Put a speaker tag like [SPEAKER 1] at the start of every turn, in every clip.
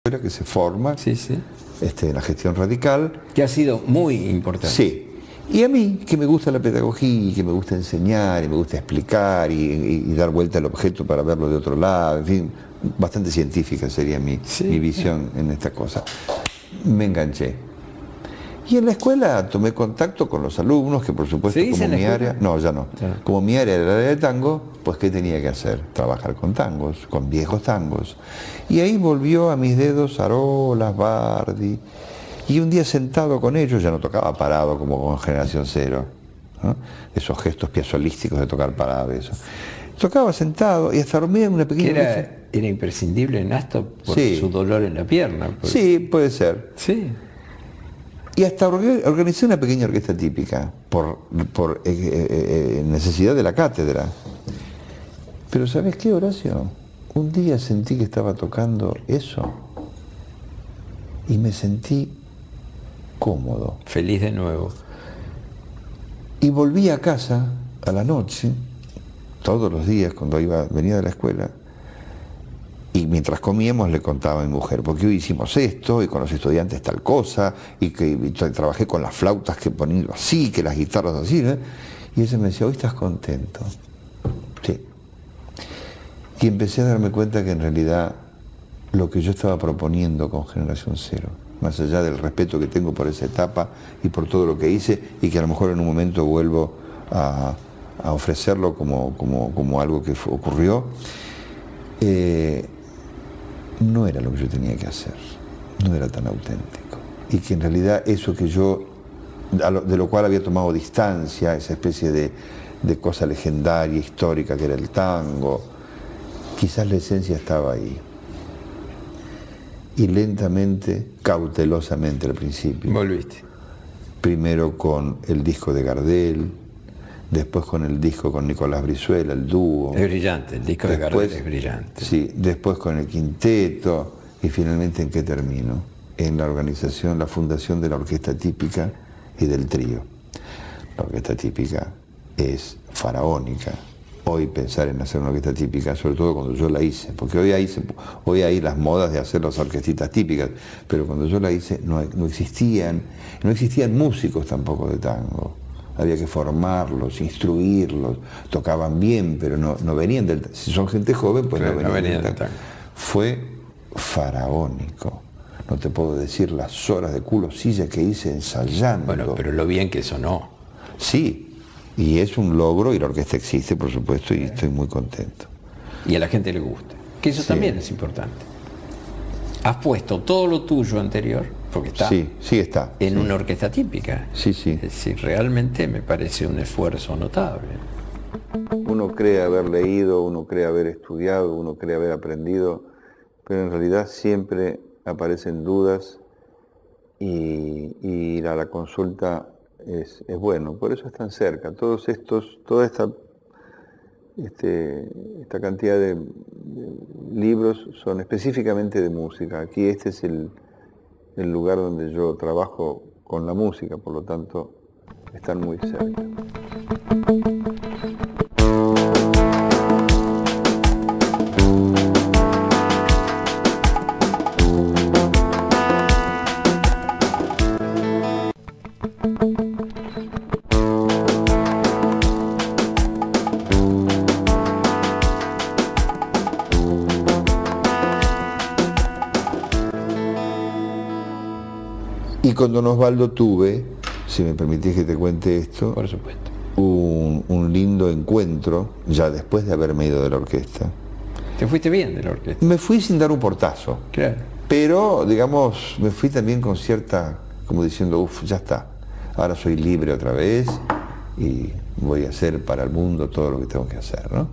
[SPEAKER 1] que se forma
[SPEAKER 2] Sí, sí.
[SPEAKER 1] en la gestión radical.
[SPEAKER 2] Que ha sido muy importante.
[SPEAKER 1] Sí. Y a mí, que me gusta la pedagogía, y que me gusta enseñar, y me gusta explicar, y dar vuelta al objeto para verlo de otro lado, en fin, bastante científica sería mi visión en esta cosa. Me enganché. Y en la escuela tomé contacto con los alumnos, que por supuesto como mi área... No, ya no. Como mi área era el área de tango, pues ¿qué tenía que hacer? Trabajar con tangos, con viejos tangos. Y ahí volvió a mis dedos Arolas, Bardi. Y un día sentado con ellos, ya no tocaba parado como con Generación Cero, ¿no? Esos gestos piazolísticos de tocar parado, eso. Tocaba sentado y hasta dormía en una pequeña...
[SPEAKER 2] Era imprescindible en Astor por su dolor en la pierna.
[SPEAKER 1] Sí, puede ser.
[SPEAKER 2] Sí.
[SPEAKER 1] Y hasta organicé una pequeña orquesta típica por necesidad de la cátedra. Pero ¿sabes qué, Horacio? Un día sentí que estaba tocando eso y me sentí cómodo.
[SPEAKER 2] Feliz de nuevo.
[SPEAKER 1] Y volví a casa a la noche, todos los días cuando venía de la escuela, y mientras comíamos le contaba a mi mujer, porque hoy hicimos esto, y con los estudiantes tal cosa, y que trabajé con las flautas que ponían así, que las guitarras así, ¿no? Y ella me decía, ¿hoy estás contento? Sí. Y empecé a darme cuenta que en realidad lo que yo estaba proponiendo con Generación Cero, más allá del respeto que tengo por esa etapa y por todo lo que hice, y que a lo mejor en un momento vuelvo a ofrecerlo como algo que ocurrió, no era lo que yo tenía que hacer, no era tan auténtico. Y que en realidad eso que yo, de lo cual había tomado distancia, esa especie de cosa legendaria, histórica que era el tango, quizás la esencia estaba ahí. Y lentamente, cautelosamente al principio.
[SPEAKER 2] Volviste.
[SPEAKER 1] Primero con el disco de Gardel, después con el disco con Nicolás Brizuela, el dúo.
[SPEAKER 2] Es brillante, el disco de Gardel es brillante.
[SPEAKER 1] Sí, después con el quinteto, y finalmente ¿en qué termino? En la organización, la fundación de la orquesta típica y del trío. La orquesta típica es faraónica. Hoy pensar en hacer una orquesta típica, sobre todo cuando yo la hice, porque hoy hay las modas de hacer las orquestitas típicas, pero cuando yo la hice no existían músicos tampoco de tango. Había que formarlos, instruirlos, tocaban bien, pero no venían del tango. Si son gente joven, pues claro, no venían del tango. Fue faraónico. No te puedo decir las horas de culo silla que hice ensayando.
[SPEAKER 2] Bueno, pero lo bien que sonó.
[SPEAKER 1] Sí. Y es un logro, y la orquesta existe, por supuesto, y estoy muy contento.
[SPEAKER 2] Y a la gente le gusta, que eso también es importante. Has puesto todo lo tuyo anterior, porque está,
[SPEAKER 1] está
[SPEAKER 2] en una orquesta típica.
[SPEAKER 1] Sí, sí.
[SPEAKER 2] Es decir, realmente me parece un esfuerzo notable.
[SPEAKER 1] Uno cree haber leído, uno cree haber estudiado, uno cree haber aprendido, pero en realidad siempre aparecen dudas y ir a la consulta es bueno, por eso están cerca. Toda esta cantidad de libros son específicamente de música. Aquí este es el lugar donde yo trabajo con la música, por lo tanto están muy cerca. Y con don Osvaldo tuve, si me permitís que te cuente esto,
[SPEAKER 2] por supuesto,
[SPEAKER 1] un lindo encuentro, ya después de haberme ido de la orquesta.
[SPEAKER 2] ¿Te fuiste bien de la orquesta?
[SPEAKER 1] Me fui sin dar un portazo.
[SPEAKER 2] Claro.
[SPEAKER 1] Pero, digamos, me fui también con cierta, como diciendo, ya está, ahora soy libre otra vez y voy a hacer para el mundo todo lo que tengo que hacer, ¿no?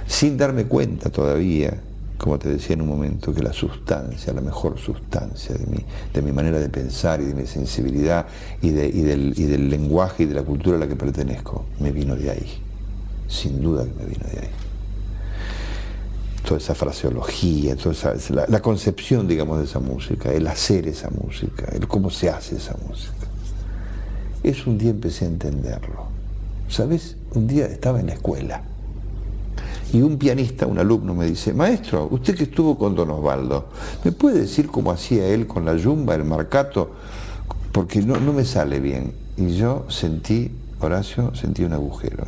[SPEAKER 1] Sin darme cuenta todavía, como te decía en un momento, que la sustancia, la mejor sustancia de mi manera de pensar y de mi sensibilidad y del lenguaje y de la cultura a la que pertenezco, me vino de ahí. Sin duda que me vino de ahí. Toda esa fraseología, la concepción, digamos, de esa música, el hacer esa música, el cómo se hace esa música. Eso un día empecé a entenderlo. ¿Sabes? Un día estaba en la escuela Y un pianista, un alumno, me dice: maestro, usted que estuvo con don Osvaldo, ¿me puede decir cómo hacía él con la yumba, el marcato? Porque no me sale bien. Y yo sentí, Horacio, sentí un agujero.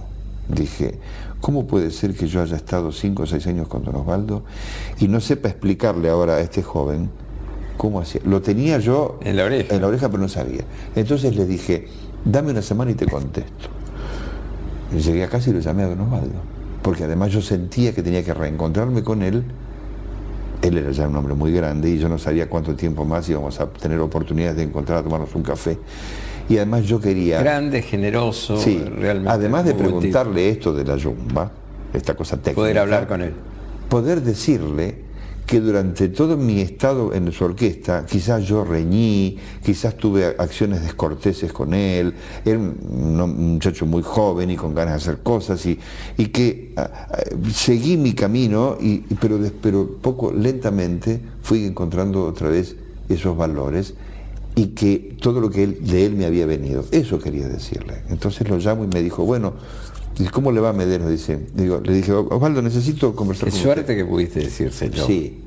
[SPEAKER 1] Dije: ¿cómo puede ser que yo haya estado 5 o 6 años con don Osvaldo y no sepa explicarle ahora a este joven cómo hacía? Lo tenía yo en la oreja, pero no sabía. Entonces le dije: dame una semana y te contesto. Y llegué a casa y lo llamé a don Osvaldo, porque además yo sentía que tenía que reencontrarme con él. Él era ya un hombre muy grande y yo no sabía cuánto tiempo más íbamos a tener oportunidades de encontrar, a tomarnos un café. Y además yo quería...
[SPEAKER 2] Grande, generoso,
[SPEAKER 1] sí,
[SPEAKER 2] realmente.
[SPEAKER 1] Además de preguntarle esto de la yumba, esta cosa técnica.
[SPEAKER 2] Poder hablar con él.
[SPEAKER 1] Poder decirle que durante todo mi estado en su orquesta, quizás yo reñí, quizás tuve acciones descorteses con él, era un muchacho muy joven y con ganas de hacer cosas, y que seguí mi camino, pero poco lentamente fui encontrando otra vez esos valores, y que todo lo que de él me había venido, eso quería decirle. Entonces lo llamo y me dijo: bueno, ¿cómo le va a Medero? Le dije: Osvaldo, necesito conversar con usted.
[SPEAKER 2] Qué suerte que pudiste decírselo.
[SPEAKER 1] Sí,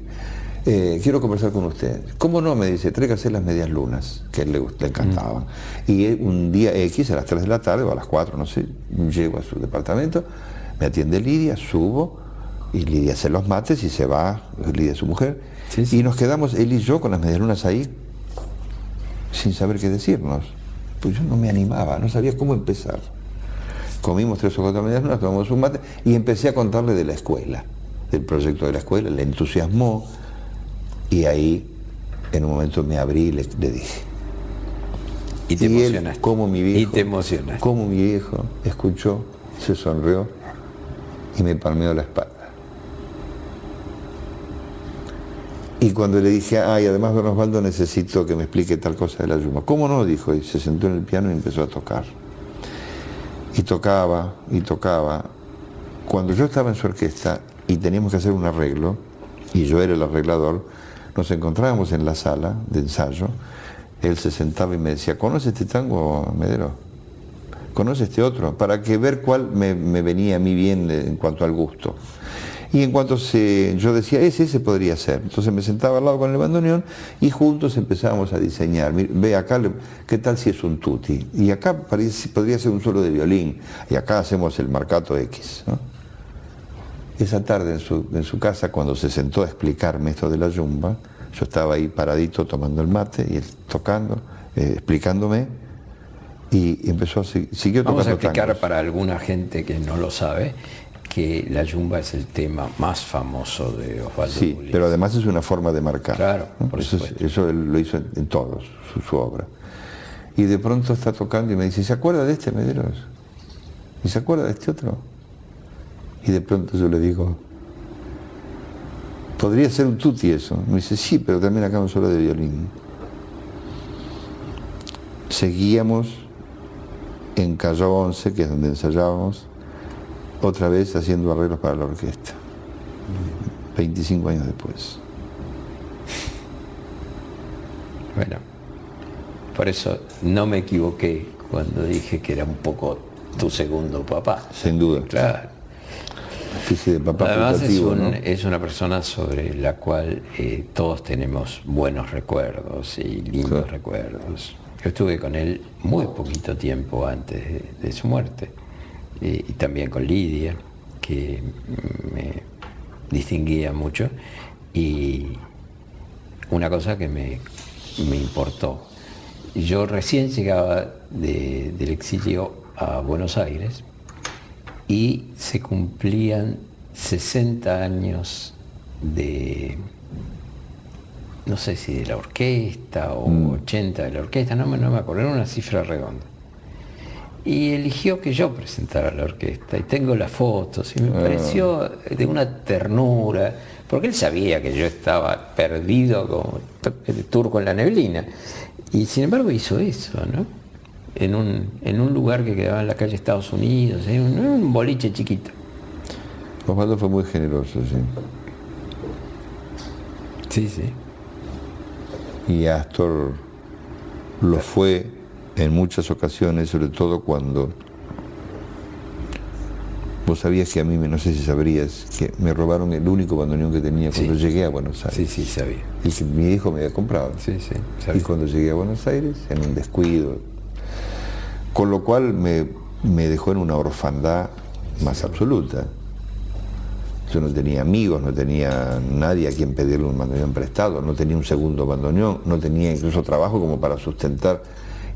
[SPEAKER 1] quiero conversar con usted. ¿Cómo no? Me dice: tráigase las medias lunas, que a él le encantaban. Y un día X, a las 3 de la tarde o a las 4, no sé, llego a su departamento, me atiende Lidia, subo, y Lidia hace los mates y se va, Lidia es su mujer, y nos quedamos él y yo con las medias lunas ahí, sin saber qué decirnos. Pues yo no me animaba, no sabía cómo empezar. Comimos 3 o 4 medias lunas, tomamos un mate y empecé a contarle de la escuela, del proyecto de la escuela. Le entusiasmó y ahí en un momento me abrí y le dije.
[SPEAKER 2] Y te emocionaste.
[SPEAKER 1] Él, como mi viejo,
[SPEAKER 2] y te emocionaste.
[SPEAKER 1] Como mi viejo escuchó, se sonrió y me palmeó la espalda. Y cuando le dije: ay, además don Osvaldo, necesito que me explique tal cosa de la yumba. ¿Cómo no? Dijo, y se sentó en el piano y empezó a tocar. Y tocaba, y tocaba. Cuando yo estaba en su orquesta y teníamos que hacer un arreglo, y yo era el arreglador, nos encontrábamos en la sala de ensayo, él se sentaba y me decía: ¿conoce este tango, Medero? ¿Conoce este otro? Para que ver cuál me venía a mí bien en cuanto al gusto. Y en cuanto yo decía: ese podría ser. Entonces me sentaba al lado con el bandoneón y juntos empezábamos a diseñar. Ve acá, ¿qué tal si es un tutti? Y acá podría ser un solo de violín. Y acá hacemos el marcato X, ¿no? Esa tarde en su casa, cuando se sentó a explicarme esto de la yumba, yo estaba ahí paradito tomando el mate y él tocando, explicándome, y empezó siguió tocando.
[SPEAKER 2] Vamos a explicar
[SPEAKER 1] tangos.
[SPEAKER 2] Para alguna gente que no lo sabe, que la yumba es el tema más famoso de Osvaldo Pugliese.
[SPEAKER 1] Sí, pero además es una forma de marcar.
[SPEAKER 2] Claro, por
[SPEAKER 1] eso él lo hizo en todos, su obra. Y de pronto está tocando y me dice: ¿se acuerda de este, Mederos? ¿Y se acuerda de este otro? Y de pronto yo le digo: podría ser un tutti eso. Me dice: sí, pero también acá un solo de violín. Seguíamos en Callao 11, que es donde ensayábamos, otra vez haciendo arreglos para la orquesta, 25 años después.
[SPEAKER 2] Bueno, por eso no me equivoqué cuando dije que era un poco tu segundo papá.
[SPEAKER 1] Sin duda.
[SPEAKER 2] Claro.
[SPEAKER 1] Sí, de papá.
[SPEAKER 2] Además
[SPEAKER 1] ¿no?
[SPEAKER 2] Es una persona sobre la cual todos tenemos buenos recuerdos y lindos recuerdos. Yo estuve con él muy poquito tiempo antes de su muerte. Y también con Lidia, que me distinguía mucho, y una cosa que me importó: yo recién llegaba del exilio a Buenos Aires y se cumplían 60 años de, no sé si de la orquesta o 80 de la orquesta, no me acuerdo, era una cifra redonda. Y eligió que yo presentara la orquesta, y tengo las fotos, y me pareció de una ternura, porque él sabía que yo estaba perdido como el turco en la neblina, y sin embargo hizo eso, ¿no? En un lugar que quedaba en la calle Estados Unidos, un boliche chiquito.
[SPEAKER 1] Osvaldo fue muy generoso, sí.
[SPEAKER 2] Sí, sí.
[SPEAKER 1] Y Astor lo fue en muchas ocasiones, sobre todo cuando Vos sabías que a mí, no sé si sabrías, que me robaron el único bandoneón que tenía cuando llegué a Buenos Aires.
[SPEAKER 2] Sí, sabía.
[SPEAKER 1] El que mi hijo me había comprado.
[SPEAKER 2] Sí, sabía.
[SPEAKER 1] Y cuando llegué a Buenos Aires, en un descuido, con lo cual me dejó en una orfandad más absoluta. Yo no tenía amigos, no tenía nadie a quien pedirle un bandoneón prestado, no tenía un segundo bandoneón, no tenía incluso trabajo como para sustentar,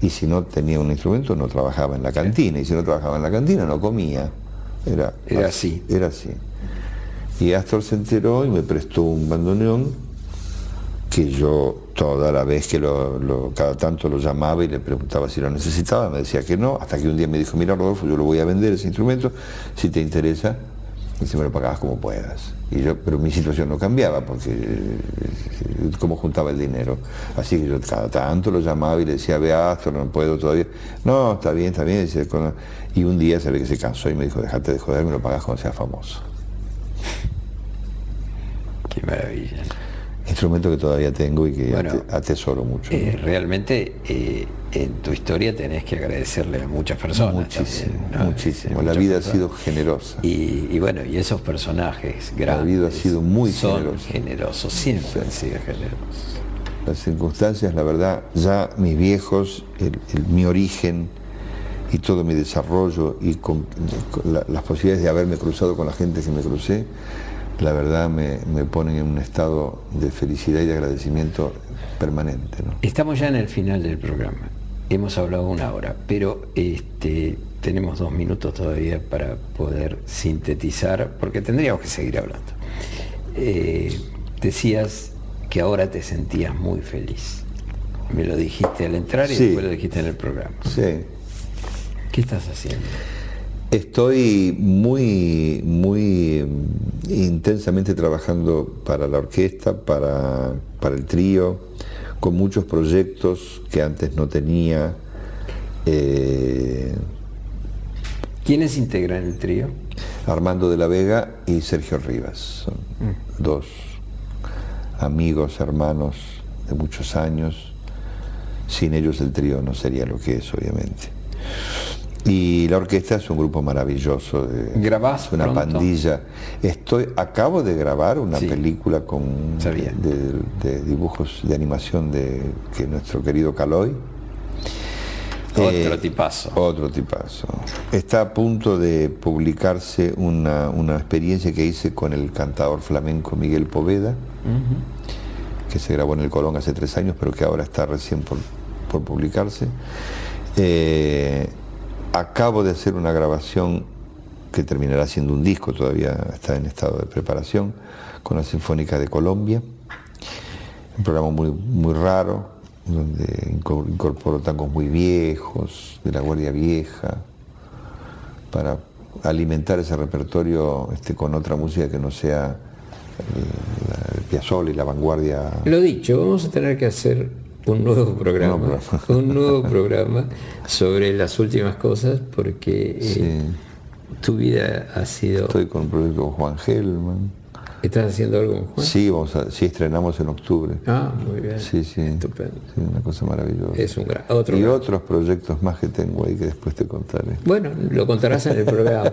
[SPEAKER 1] y si no tenía un instrumento no trabajaba en la cantina, y si no trabajaba en la cantina no comía. Era así. Era así. Y Astor se enteró y me prestó un bandoneón que yo toda la vez que cada tanto lo llamaba y le preguntaba si lo necesitaba, me decía que no, hasta que un día me dijo, mira Rodolfo, yo lo voy a vender ese instrumento, si te interesa, y si me lo pagabas como puedas. Pero mi situación no cambiaba, porque cómo juntaba el dinero. Así que yo cada tanto lo llamaba y le decía, ve Astor, no puedo todavía. No, está bien, decía, y un día se ve que se cansó y me dijo, dejate de joder, me lo pagas cuando seas famoso.
[SPEAKER 2] Qué maravilla.
[SPEAKER 1] Instrumento que todavía tengo y que atesoro mucho.
[SPEAKER 2] Realmente en tu historia tenés que agradecerle a muchas personas.
[SPEAKER 1] Muchísimo,
[SPEAKER 2] también, ¿no?
[SPEAKER 1] muchísimo. La vida ha sido generosa.
[SPEAKER 2] Y bueno, y esos personajes grandes.
[SPEAKER 1] La vida ha sido muy
[SPEAKER 2] son generosos, siempre han sido generosos.
[SPEAKER 1] Las circunstancias, la verdad, ya mis viejos, mi origen y todo mi desarrollo y con las posibilidades de haberme cruzado con la gente que me crucé, la verdad me ponen en un estado de felicidad y de agradecimiento permanente, ¿no?
[SPEAKER 2] Estamos ya en el final del programa. Hemos hablado 1 hora, pero tenemos 2 minutos todavía para poder sintetizar, porque tendríamos que seguir hablando. Decías que ahora te sentías muy feliz. Me lo dijiste al entrar y después lo dijiste en el programa.
[SPEAKER 1] Sí.
[SPEAKER 2] ¿Qué estás haciendo?
[SPEAKER 1] Estoy muy intensamente trabajando para la orquesta, para el trío, con muchos proyectos que antes no tenía.
[SPEAKER 2] ¿Quiénes integran el trío?
[SPEAKER 1] Armando de la Vega y Sergio Rivas. Son 2 amigos, hermanos de muchos años. Sin ellos el trío no sería lo que es, obviamente. Y la orquesta es un grupo maravilloso.
[SPEAKER 2] ¿Grabás
[SPEAKER 1] una
[SPEAKER 2] pronto?
[SPEAKER 1] Pandilla. Acabo de grabar una película de dibujos de animación que nuestro querido Caloi.
[SPEAKER 2] Otro tipazo.
[SPEAKER 1] Otro tipazo. Está a punto de publicarse una experiencia que hice con el cantador flamenco Miguel Poveda, que se grabó en el Colón hace 3 años, pero que ahora está recién por publicarse. Acabo de hacer una grabación que terminará siendo un disco, todavía está en estado de preparación, con la Sinfónica de Colombia. Un programa muy raro, donde incorporo tangos muy viejos, de la Guardia Vieja, para alimentar ese repertorio con otra música que no sea el Piazzolla y la vanguardia.
[SPEAKER 2] Lo dicho, vamos a tener que hacer un nuevo programa sobre las últimas cosas, porque tu vida ha sido...
[SPEAKER 1] Estoy con un proyecto con Juan Gelman.
[SPEAKER 2] ¿Estás haciendo algo con Juan?
[SPEAKER 1] Sí, estrenamos en octubre.
[SPEAKER 2] Ah, muy bien.
[SPEAKER 1] Sí.
[SPEAKER 2] Estupendo.
[SPEAKER 1] Sí, una cosa maravillosa.
[SPEAKER 2] Es un
[SPEAKER 1] otros proyectos más que tengo ahí que después te contaré.
[SPEAKER 2] Bueno, lo contarás en el programa.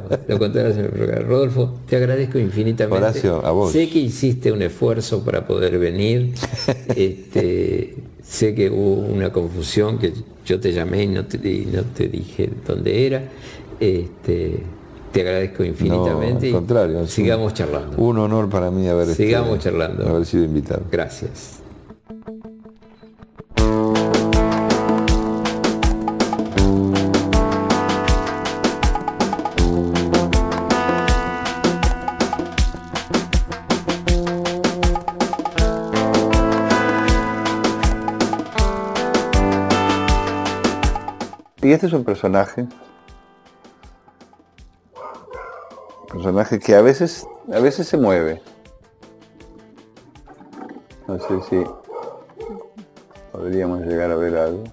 [SPEAKER 2] Rodolfo, te agradezco infinitamente.
[SPEAKER 1] Horacio, a vos.
[SPEAKER 2] Sé que hiciste un esfuerzo para poder venir. Sé que hubo una confusión, que yo te llamé y no te dije dónde era. Te agradezco infinitamente.
[SPEAKER 1] No, al contrario.
[SPEAKER 2] Sigamos charlando.
[SPEAKER 1] Un honor para mí haber sido invitado.
[SPEAKER 2] Gracias.
[SPEAKER 1] Y este es un personaje que a veces se mueve. No sé si podríamos llegar a ver algo.